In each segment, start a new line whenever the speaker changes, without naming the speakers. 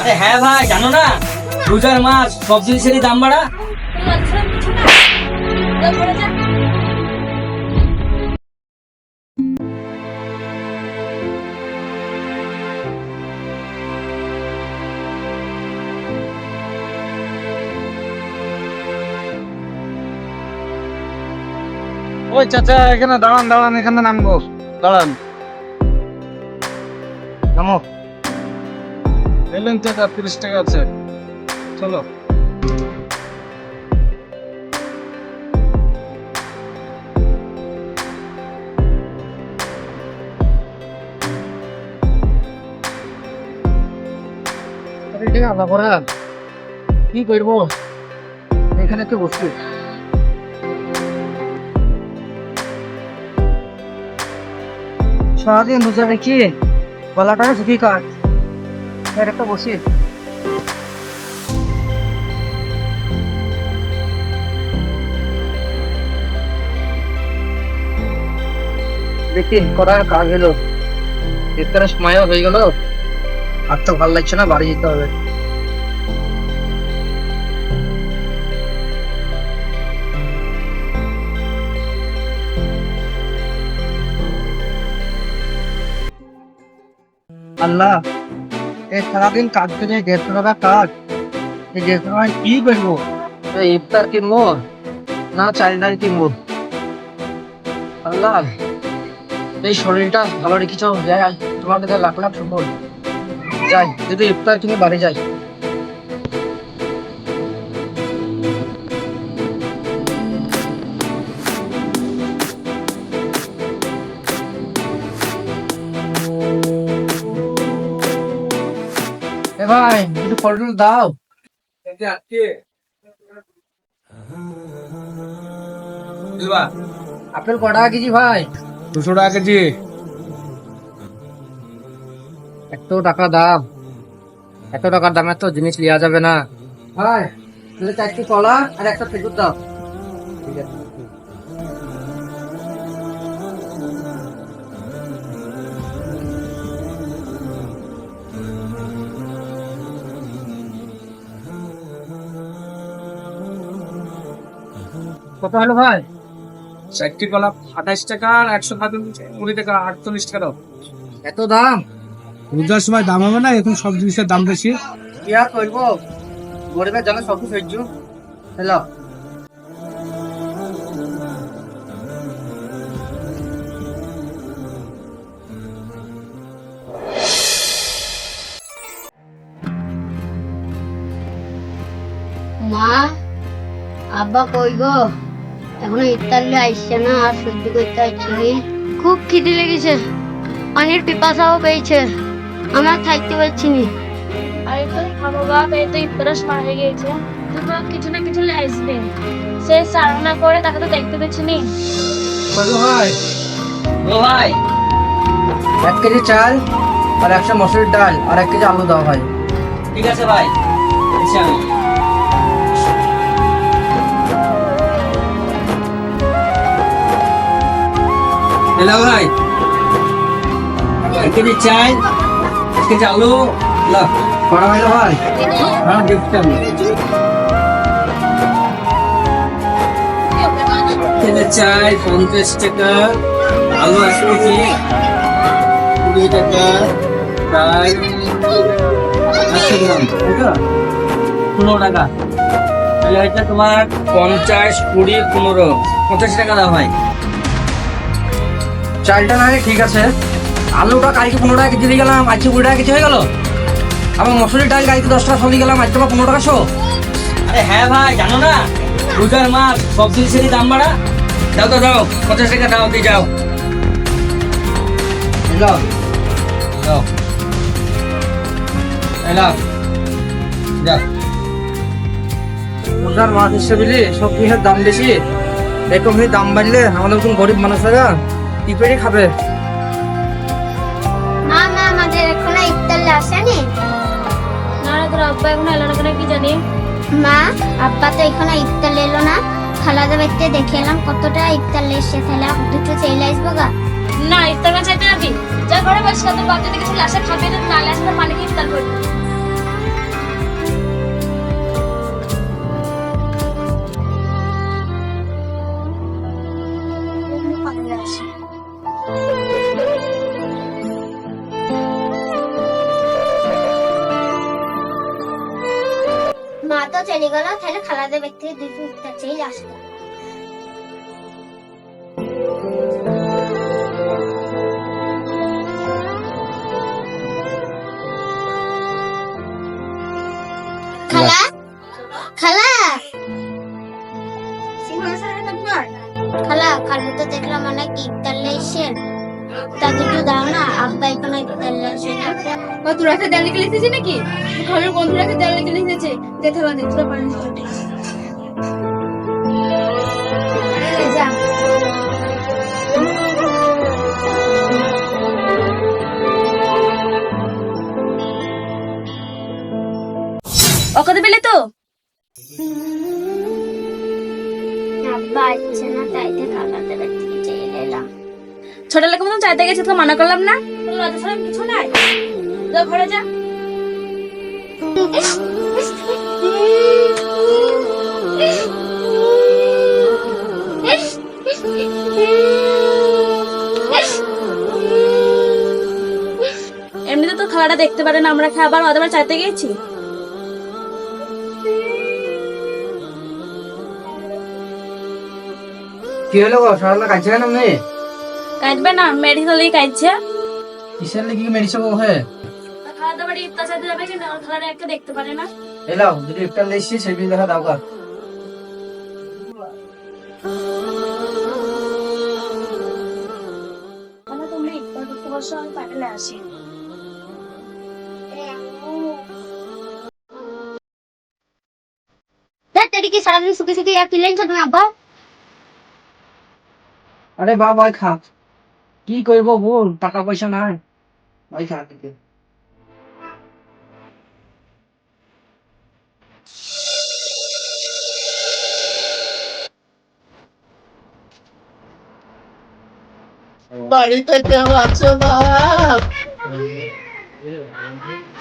আরে হ্যাঁ ভাই, জানো না রোজার মাস সব জিনিসেরই দাম বাড়া।
ওই চাচা এখানে দাঁড়ান দাঁড়ান, এখানে নামবো, দাঁড়ান নামো। এলেন চাচা, 30 টাকা আছে, চলো। কি করবো, এখানে তো বসছি।
সারাদিন রোজা রেখে গলাটাকে ঝুঁকি কাট, একটা বসি। দেখি কটা কাজ হলো, ইফতারের সময়ও হয়ে গেল, আর তো ভালো লাগছে না, বাড়ি যেতে হবে। আল্লাহ, এই সারাদিন কাজ করে 150 টাকা কাজ, এই 150 টাকায় কি করবো? ইফতার কিনবো না চাল ডাল কিনবো? আল্লাহ, এই শরীরটা ভালো রেখেছ, যাই তোমার কাছে লাখ লাখ শুকর। যাই যদি ইফতার কিনে বাড়ি যাই। এ ভাই, একটু ফল টল দাও। আপেল কটা কেজি ভাই?
200 টাকা কেজি।
এত টাকা দাম, এত টাকার দামে তো জিনিস লিয়া যাবে না ভাই। তাহলে 4টি কলা আর একটা খেজুর দাও। ঠিক আছে। কত হলো ভাই?
4টি কলা 28 টাকা আর 120 টাকা 48 টাকা দাও।
এত দাম?
রোজার সময় দাম হবে না, এখন সব জিনিসের দাম বেশি।
কি আর করবো, গরিবের জন্য সব কিছু সহ্য। হ্যালো,
মা, আব্বা কই গো? এখনো ইফতারলে আইসছে না, আর সহ্য করতে পারছি নি। খুব খিদে লেগেছে, অনেক পিপাসাও পেয়েছে, আমি আর থাকতে পারছি নি।
আরে তো খাবো বাপ, এই তো ইফতারের সময় হয়ে গেছে, তোমরা কিছু না কিছু আসবে। সে সারনা করে তাকে তো দেখতে দিচ্ছি নি।
কত ভাই?
ও ভাই,
1 কেজি চাল আর 100 মসুরির ডাল আর 1 কেজি আলু দাও ভাই।
ঠিক আছে ভাই, দিচ্ছি আমি। এলো ভাই, 1 কেজি চাল, 1 কেজি আলু, লো।
কটা হইলো ভাই?
হ্যাঁ, দিচ্ছি আমি। 1 কেজি চাল 50 টাকা, আলু 80 কেজি 20 টাকা, প্রায় 100 গ্রাম, তাই তো? 15 টাকা। তাহলে এটা তোমার 50, 20, 15, 85 টাকা দাও ভাই।
চালটা না হয় ঠিক আছে, আলুটা কালকে 15 টাকা কেজি দিয়ে গেলাম, আজকে 20 টাকা কেজি হয়ে গেল। আবার মসুরির ডাল কালকে 10 টাকা দিয়ে গেলাম, আজকে আবার 15 টাকা শো।
আরে হ্যাঁ ভাই, জানো না রোজার মাস সব জিনিসেরই দাম বাড়া। দাও তো দাও, 50 টাকা দাও, দিয়ে যাও।
এলো,
দাও, এলাম, যাও।
রোজার মাছ হিসেবে সব জিনিসের দাম বেশি, এরকম দাম বাড়লে আমাদের মতন গরিব মানুষেরা কি করে খাবে?
মা, আমাদের এখনো ইফতারলে আসেনি।
না রে, তোর আব্বা এখন এলো না কেন কি জানি।
মা, আব্বা তো এখনো ইফতার এলো না। খালাদা বাড়িতে দেখে এলাম কতটা ইফতার এসছে, তাহলে দুটো চেয়ে আসবো গা।
না, ইফতার না চাইতে যাবি, যা ঘরে বসে তোর বাচ্চা কিছু আসে খাবে, না আসলে পানি ইফতার করবি।
তো চলে গেল, তাহলে খালাদের ব্যক্তি থেকে 2 ইফতার চেয়ে আসতো। খালা খালা খালা, কালকে তো দেখলাম অনেক ইফতার লেগেছেন, তাকে একটু দাও না, আব্বা এখানে ইফতার লেগেছে।
তোরা একটা দেয়াল লিখে লিখেছিস নাকি? ঘরের বন্ধুরা একটা দেয়াল লিখে লিখেছে, দেখে বা দেখতে পারিস।
যা
অকাতে পেলে তো
আব্বা আসছে না, তাই তো খালাদের বাড়ি থেকে চেয়ে এলাম।
ছোট লেখা মতন চাইতে গেছে, তোকে মানা করলাম না? লজ্জা সরম কিছু নাই, যা ঘরে যা। এমনিতে তো খাওয়াটা দেখতে পারে না, আমরা খাবার আবার চাইতে গেছি।
কি হলো গো, সরলা কাছে কেন মেয়ে?
কাটবে না, মেডিকেলেই কাটছে।
কিসের লেগে মেডিসিন হে?
খাওয়া দাবার ইফতার চাইতে যাবে কি না, খালারা একটা দেখতে পারে না।
এলাও যদি ইফতার লেছি সেই বিল দেখা দাও কার।
মানে তুমি ইফতার করতে বসো, আমি পাঠালে আসি।
তেরি কি সারাদিন শুকে শুকে এক পিলেন ছো তুমি আব্বা?
আরে বাবা খা, কি করবো বল, টাকা পয়সা নাই, ভাই খা দিতে।
বাড়িতে কেউ আছো বাপ?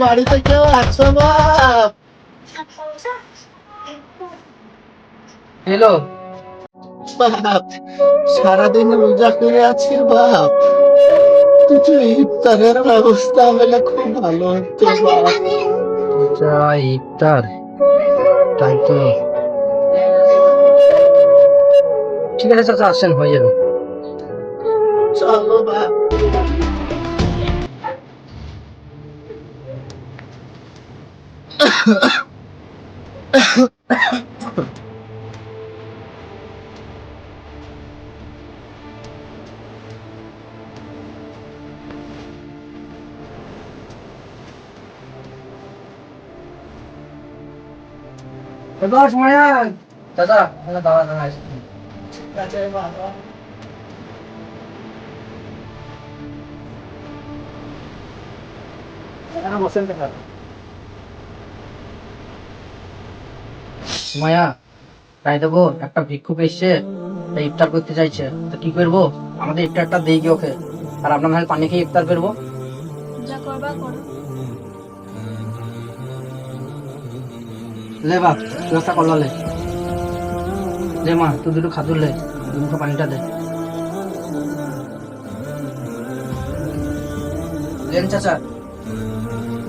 বাড়িতে কেউ আছো বাপ?
হ্যালো
বাপ, সারাদিন রোজা করে আছি বাপ, কিছু ইফতারের ব্যবস্থা হলে খুব ভালো হতো বাপ।
ইফতার, তাই তো ঠিক আছে চাচা, আসেন হয়ে যাবে।
চলো বাপ।
এবার সময় চাচা, দাঁড়া দাঁড়া,
আচ্ছা বাবা,
বসেন মায়া, তাই দেবো একটা ভিক্ষুক এসছে, তাই ইফতার করতে চাইছে, তো কি করবো, আমাদের ইফতারটা দিয়ে গিয়ে ওকে, আর আপনার নাহলে পানি খেয়ে ইফতার করবো।
যা করবা করো।
লে বাপ, ব্যবস্থা করলো লে। লে মা, তুই দুটো খাদুর লে, মুখে পানিটা দে। লেন চাচা,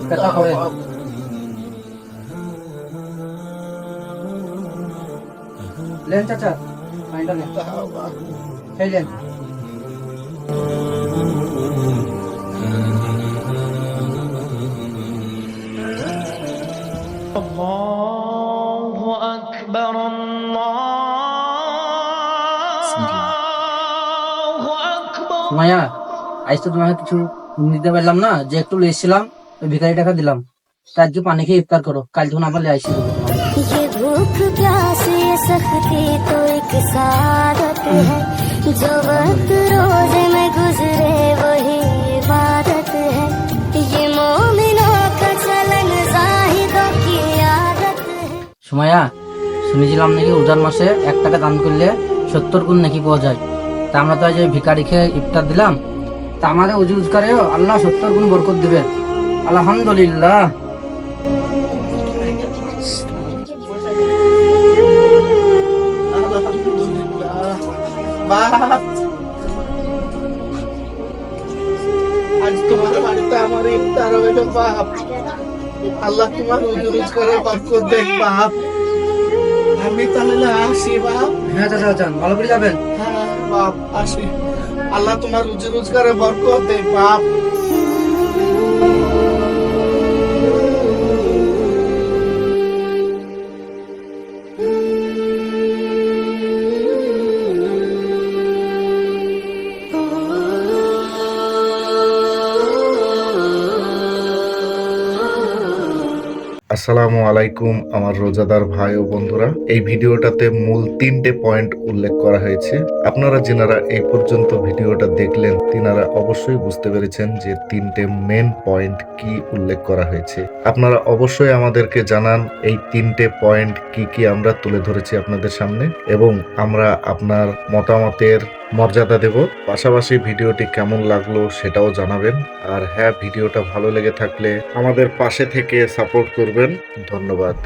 পেটা করে। লেন চাচা, পানিটা নে, খেয়ে লেন। মায়া, আজ তো তোমাকে কিছু দিতে পারলাম না, যে একটু এসেছিলাম ওই ভিখারি টাকা দিলাম, তা আজকে পানি খেয়ে ইফতার করো, কাল যখন আবার আসি দেবো তোমাকে।
ये भूख प्यास ये सख्ती तो एक सादत है, जो वक्त रोजे में गुजरे वही इबादत है, ये मोमिनों का चलन जाहिदों की आदत है।
সুমাইয়া, শুনেছিলাম নাকি রোজার মাসে 1 টাকা দান করলে 70 গুণ নাকি পাওয়া যায়, তা আমরা তো আজ ওই ভিখারি খেয়ে ইফতার দিলাম, তা আমাদের উজু উজকারেও আল্লাহ 70 গুণ বরকত দিবে, আলহামদুলিল্লাহ।
আলহামদুলিল্লাহ বাপ, আজ তোমার বাড়িতে আমার ইফতার হইল বাপ, আল্লাহ তোমার রোজগারের বরকত দেখ বাপ। আমি তাহলে আসি বাপ।
হ্যাঁ চাচা যান, ভালো করে যাবেন।
হ্যাঁ বাপ আসি। আল্লাহ তোমার রুজি রোজগারে বরকত দেয় বাপ।
আসসালামু আলাইকুম আমার রোজাদার ভাই ও বন্ধুরা। এই ভিডিওটাতে মূল 3টে পয়েন্ট উল্লেখ করা হয়েছে। আপনারা যারা এই পর্যন্ত ভিডিওটা দেখলেন তিনারা অবশ্যই বুঝতে পেরেছেন যে 3টে মেন পয়েন্ট কি উল্লেখ করা হয়েছে। আপনারা অবশ্যই আমাদেরকে জানান এই 3টে পয়েন্ট কি কি আমরা তুলে ধরেছি আপনাদের সামনে, এবং আমরা আপনার মতামতের মর্যাদা দেব। পাশাপাশি ভিডিওটি কেমন লাগলো সেটাও জানাবেন। আর হ্যাঁ, ভিডিওটা ভালো লেগে থাকলে আমাদের পাশে থেকে সাপোর্ট করবেন। ধন্যবাদ।